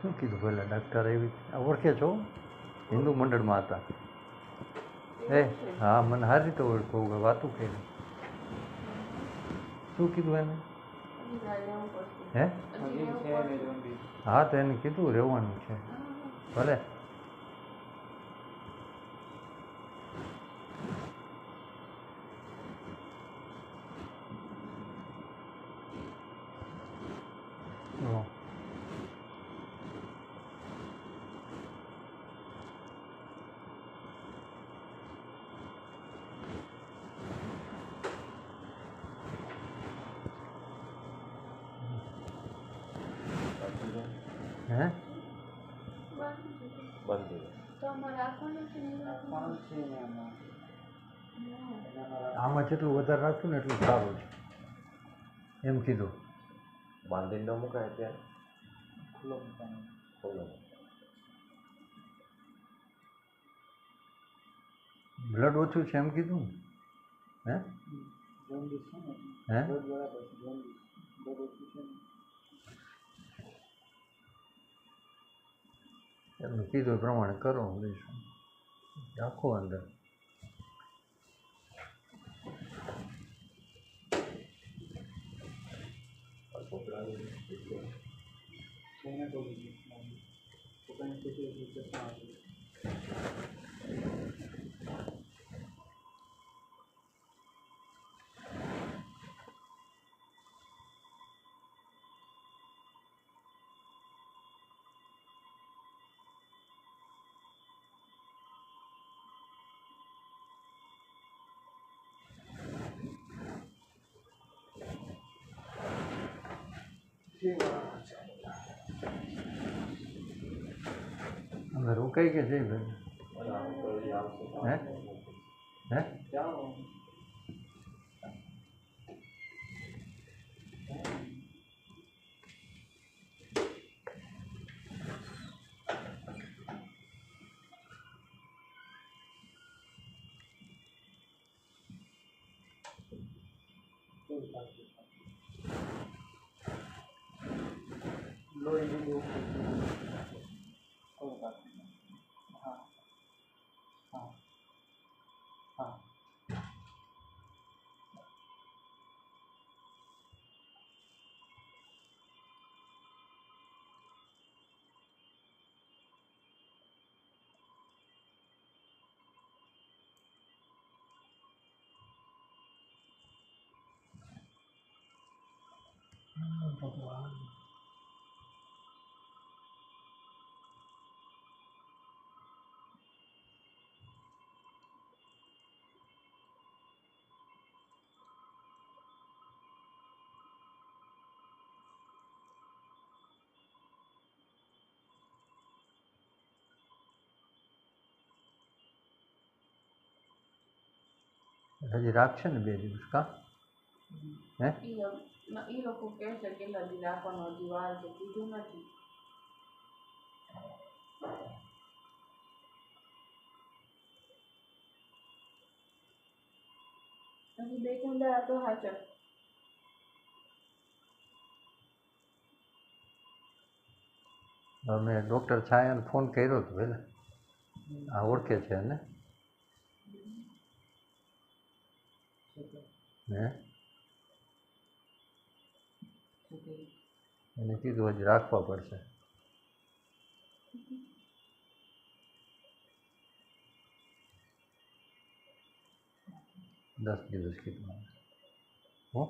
શું કીધું પહેલાં ડાક્ટર એવી ઓળખે છો? હિન્દુ મંડળમાં હતા. એ હા, મને સારી રીતે ઓળખું, વાતું કરી. શું કીધું એને? હે હા, તો એને કીધું રહેવાનું છે. ભલે હે આમાં જેટલું વધારે રાખશું ને એટલું સારું છે એમ કીધું. બાંધીને ન મુકાય ત્યારે ખુલ્લો બ્લડ ઓછું છે એમ કીધું ને? હે હે એમનું કીધું પ્રમાણે કરો દઈશું, રાખો અંદર. અમે રોકાઈ કે જઈ ભાઈ? હે હે ભગવાન. હજી રાખશે ને 2 દિવસ કા? હે એ લોકો કહે છે કેટલા દી રાખવાનો, હજી વાર છે, કીધું નથી. હજી 2 કલાક તો હાચર. મેં ડૉક્ટર છાયાને ફોન કર્યો હતો પહેલાં. આ ઓળખે છે ને? હે એને કીધું હજી રાખવા પડશે. 10 દિવસ કીધું. હો